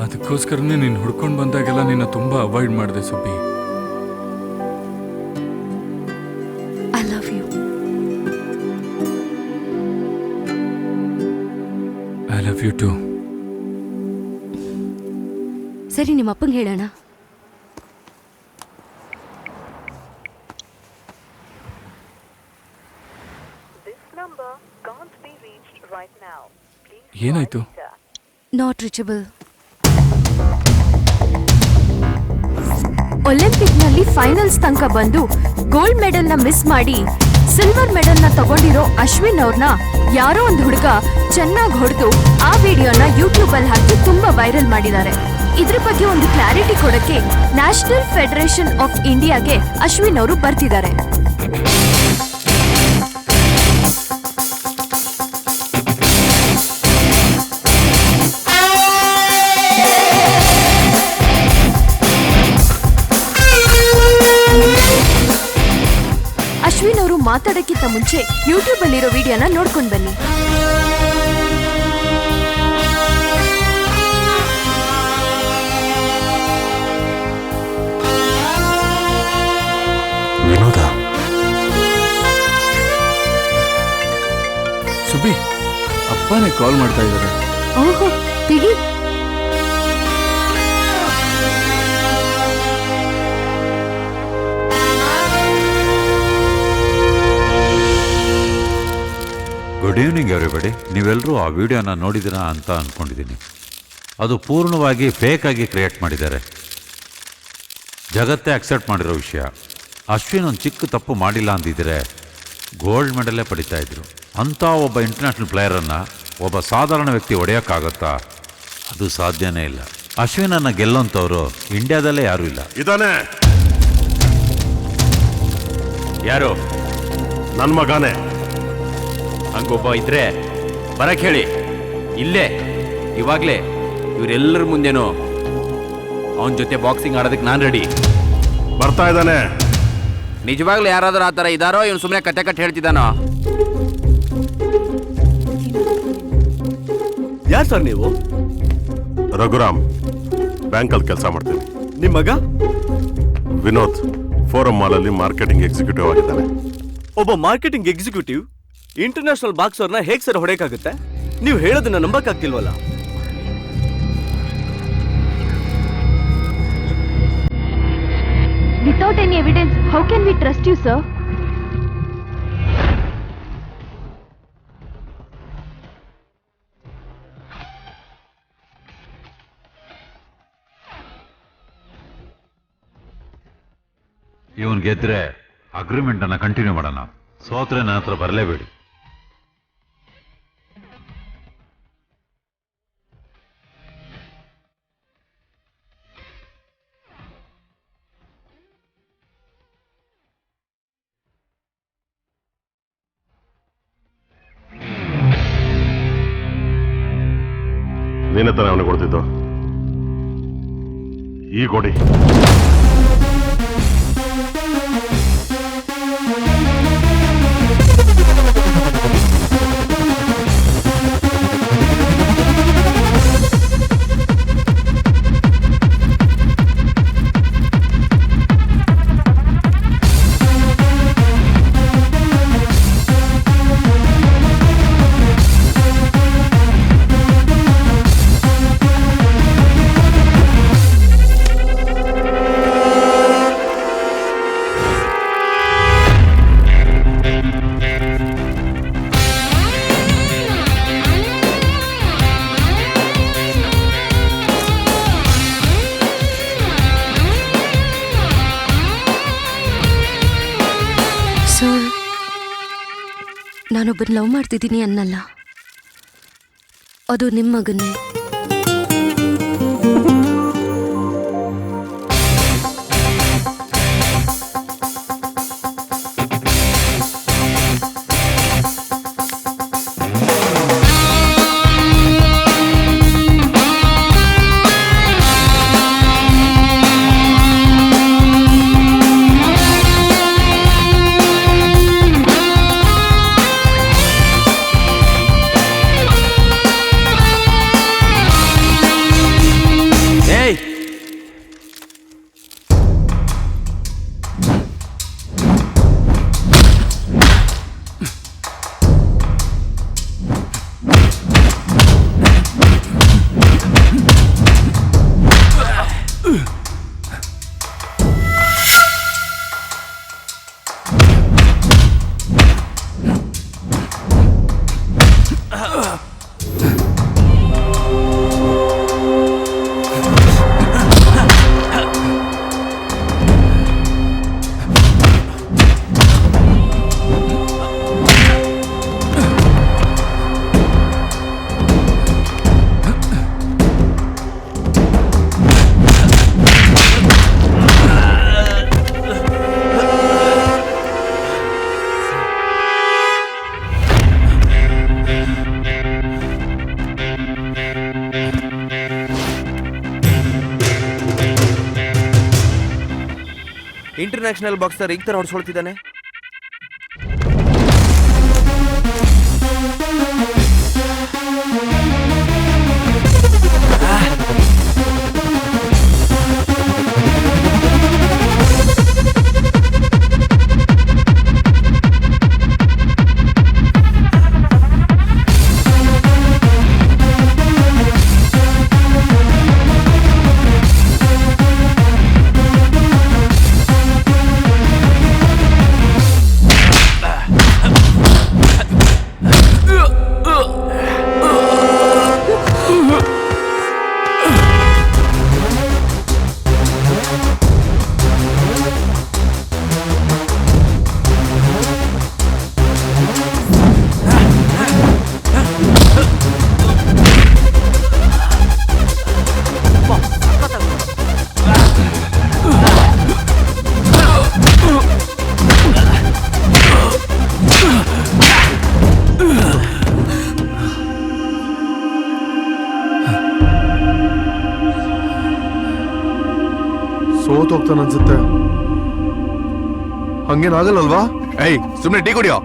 ಅದಕ್ಕೋಸ್ಕರನೇ ನೀನು ಹುಡ್ಕೊಂಡು ಬಂದಾಗೆಲ್ಲ ನಿನ್ನ ತುಂಬಾ ಅವಾಯ್ಡ್ ಮಾಡಿದೆ Subbi. I love you. I love you too. ಸರಿ, ನಿಮ್ಮ ಅಪ್ಪಂಗೆ ಹೇಳೋಣ. ಏನಾಯ್ತು? Not reachable. ಒಲಿಂಪಿಕ್ನಲ್ಲಿ ಫೈನಲ್ಸ್ ತನಕ ಬಂದು ಗೋಲ್ಡ್ ಮೆಡಲ್ನ ಮಿಸ್ ಮಾಡಿ ಸಿಲ್ವರ್ ಮೆಡಲ್ನ ತಗೊಂಡಿರೋ ಅಶ್ವಿನ್ ಅವ್ರನ್ನ ಯಾರೋ ಒಂದು ಹುಡುಗ ಚೆನ್ನಾಗಿ ಹೊಡೆದು ಆ ವಿಡಿಯೋನ ಯೂಟ್ಯೂಬ್ ಅಲ್ಲಿ ಹಾಕಿ ತುಂಬಾ ವೈರಲ್ ಮಾಡಿದ್ದಾರೆ. ಇದ್ರ ಬಗ್ಗೆ ಒಂದು ಕ್ಲಾರಿಟಿ ಕೊಡಕ್ಕೆ ನ್ಯಾಷನಲ್ ಫೆಡರೇಷನ್ ಆಫ್ ಇಂಡಿಯಾಗೆ ಅಶ್ವಿನ್ ಅವರು ಬರ್ತಿದ್ದಾರೆ. ಅಶ್ವಿನ್ ಅವರು ಮಾತಾಡಕ್ಕಿಂತ ಮುಂಚೆ ಯೂಟ್ಯೂಬ್ ಅಲ್ಲಿರೋ ವಿಡಿಯೋನ ನೋಡ್ಕೊಂಡು ಬನ್ನಿ. ವಿನೋದ, ಸುಬ್ಬಿ, ಅಪ್ಪನೇ ಕಾಲ್ ಮಾಡ್ತಾ ಇದ್ದಾರೆ. ಓಹೋ, ತೆಗಿ. Good evening everybody. ನೀವೆಲ್ಲರೂ ಆ ವಿಡಿಯೋನ ನೋಡಿದ್ದೀರಾ ಅಂತ ಅಂದ್ಕೊಂಡಿದ್ದೀನಿ. ಅದು ಪೂರ್ಣವಾಗಿ ಫೇಕಾಗಿ ಕ್ರಿಯೇಟ್ ಮಾಡಿದ್ದಾರೆ. ಜಗತ್ತೇ ಅಕ್ಸೆಪ್ಟ್ ಮಾಡಿರೋ ವಿಷಯ. ಅಶ್ವಿನ್ ಒಂದು ಚಿಕ್ಕ ತಪ್ಪು ಮಾಡಿಲ್ಲ ಅಂದಿದ್ದರೆ ಗೋಲ್ಡ್ ಮೆಡಲೇ ಪಡಿತಾ ಇದ್ರು. ಅಂಥ ಒಬ್ಬ ಇಂಟರ್ನ್ಯಾಷನಲ್ ಪ್ಲೇಯರನ್ನು ಒಬ್ಬ ಸಾಧಾರಣ ವ್ಯಕ್ತಿ ಹೊಡೆಯೋಕ್ಕಾಗತ್ತಾ? ಅದು ಸಾಧ್ಯನೇ ಇಲ್ಲ. ಅಶ್ವಿನನ್ನು ಗೆಲ್ಲೋಂಥವ್ರು ಇಂಡಿಯಾದಲ್ಲೇ ಯಾರೂ ಇಲ್ಲ. ಇದಾನೆ ಯಾರು? ನನ್ನ ಮಗನೇ. ಹಂಗೊಬ್ಬ ಇದ್ರೆ ಬರಕ್ಕೆ ಹೇಳಿ, ಇಲ್ಲೇ ಇವಾಗಲೇ ಇವರೆಲ್ಲರ ಮುಂದೆನೂ ಅವನ ಜೊತೆ ಬಾಕ್ಸಿಂಗ್ ಆಡೋದಕ್ಕೆ ನಾನು ರೆಡಿ. ಬರ್ತಾ ಇದ್ದಾನೆ. ನಿಜವಾಗ್ಲೂ ಯಾರಾದರೂ ಆ ಥರ ಇದ್ದಾರೋ, ಇವನು ಸುಮ್ಮನೆ ಕತೆ ಕಟ್ಟಿ ಹೇಳ್ತಿದ್ದಾನೋ? ಯಾರು ಸರ್ ನೀವು? ರಘುರಾಮ್, ಬ್ಯಾಂಕಲ್ಲಿ ಕೆಲಸ ಮಾಡ್ತೀನಿ. ನಿಮ್ಮ ಮಗ ವಿನೋದ್ ಫೋರಂ ಮಾಲಲ್ಲಿ ಮಾರ್ಕೆಟಿಂಗ್ ಎಕ್ಸಿಕ್ಯೂಟಿವ್ ಆಗಿದ್ದಾನೆ. ಒಬ್ಬ ಮಾರ್ಕೆಟಿಂಗ್ ಎಕ್ಸಿಕ್ಯೂಟಿವ್ ಇಂಟರ್ನ್ಯಾಷನಲ್ ಬಾಕ್ಸರ್ನ ಹೇಗೆ ಸರ್ ಹೊಡೆಯಕ್ಕಾಗುತ್ತೆ? ನೀವು ಹೇಳೋದನ್ನ ನಂಬಕ್ಕಾಗ್ತಿಲ್ವಲ್ಲ. Without any evidence, how can we trust you, sir? ಇವನು ಗೆದ್ರೆ ಅಗ್ರಿಮೆಂಟನ್ನು ಕಂಟಿನ್ಯೂ ಮಾಡೋಣ. ಸೋತ್ರೆ ನನ್ನ ಹತ್ರ ಬರಲೇಬೇಡಿ. ನೀನೇ ತಾನೇ ಅವನಿಗೆ ಕೊಡ್ತಿದ್ದು. ಈ ಕೊಡಿ. ನಾನೊಬ್ಬನ ಲವ್ ಮಾಡ್ತಿದ್ದೀನಿ ಅನ್ನಲ್ಲ, ಅದು ನಿಮ್ಮ ಮಗನ್ನೇ. ಇಂಟರ್ನ್ಯಾಷನಲ್ ಬಾಕ್ಸರ್ ಈಗ ತರ ಹೊಡ್ಸ್ಕೊಳ್ತಿದ್ದಾನೆ. ಸೋತೋಗ್ತಾನ ಅನ್ಸುತ್ತೆ. ಹಂಗೇನಾಗಲ್ಲಲ್ವಾ? ಏಯ್ ಸುಮ್ಮನೆ ಟೀ ಕುಡಿಯೋ.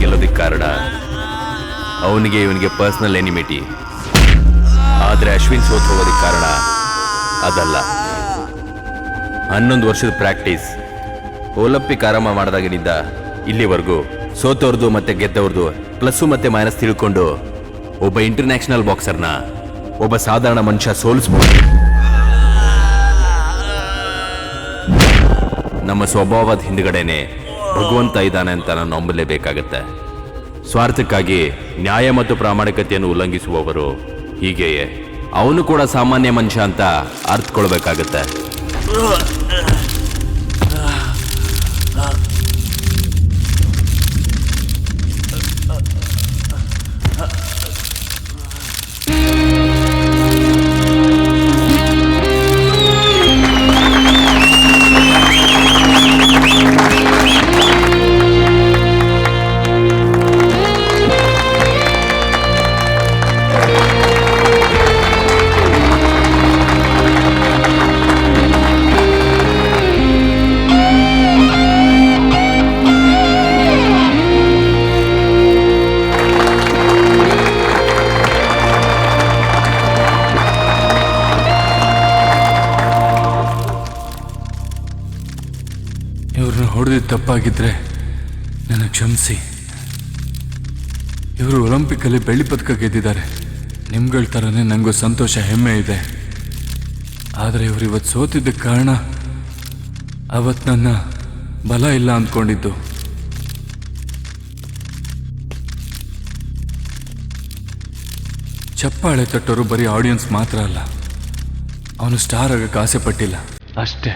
ಗೆಲ್ಲೋದಕ್ಕೆ ಕಾರಣ ಅವನಿಗೆ ಇವನಿಗೆ ಪರ್ಸನಲ್ ಎನಿಮಿಟಿ. ಆದರೆ ಅಶ್ವಿನ್ ಸೋತ್ ಹೋಗೋದಕ್ಕೆ ಕಾರಣ ಅದಲ್ಲ. 11 ವರ್ಷದ ಪ್ರಾಕ್ಟೀಸ್, ಒಲಿಂಪಿಕ್ ಆರಂಭ ಮಾಡಿದಾಗಿನಿಂದ ಇಲ್ಲಿವರೆಗೂ ಸೋತವ್ರದ್ದು ಮತ್ತೆ ಗೆದ್ದವ್ರದ್ದು ಪ್ಲಸ್ಸು ಮತ್ತೆ ಮೈನಸ್ ತಿಳ್ಕೊಂಡು ಒಬ್ಬ ಇಂಟರ್ನ್ಯಾಷನಲ್ ಬಾಕ್ಸರ್ನ ಒಬ್ಬ ಸಾಧಾರಣ ಮನುಷ್ಯ ಸೋಲಿಸ್ಬೋದು. ನಮ್ಮ ಸ್ವಭಾವದ ಹಿಂದ್ಗಡೆನೆ ಭಗವಂತ ಇದ್ದಾನೆ ಅಂತ ನಾನು ನಂಬಲೇಬೇಕಾಗತ್ತೆ. ಸ್ವಾರ್ಥಕ್ಕಾಗಿ ನ್ಯಾಯ ಮತ್ತು ಪ್ರಾಮಾಣಿಕತೆಯನ್ನು ಉಲ್ಲಂಘಿಸುವವರು ಹೀಗೆಯೇ ಅವನು ಕೂಡ ಸಾಮಾನ್ಯ ಮನುಷ್ಯ ಅಂತ ಅರ್ಥಕೊಳ್ಬೇಕಾಗತ್ತೆ. ಇವ್ರನ್ನ ಹೊಡೆದಿದ್ದು ತಪ್ಪಾಗಿದ್ರೆ ನನಗೆ ಕ್ಷಮಿಸಿ. ಇವರು ಒಲಿಂಪಿಕಲ್ಲಿ ಬೆಳ್ಳಿ ಪದಕ ಗೆದ್ದಿದ್ದಾರೆ. ನಿಮ್ಗಳ ಥರನೇ ನನಗೂ ಸಂತೋಷ, ಹೆಮ್ಮೆ ಇದೆ. ಆದರೆ ಇವರು ಇವತ್ತು ಸೋತಿದ್ದಕ್ಕೆ ಕಾರಣ ಅವತ್ತು ನನ್ನ ಬಲ ಇಲ್ಲ ಅಂದ್ಕೊಂಡಿದ್ದು. ಚಪ್ಪಾಳೆ ತಟ್ಟೋರು ಬರೀ ಆಡಿಯನ್ಸ್ ಮಾತ್ರ ಅಲ್ಲ, ಅವನು ಸ್ಟಾರ್ ಆಗಕ್ಕೆ ಆಸೆ ಪಟ್ಟಿಲ್ಲ ಅಷ್ಟೇ.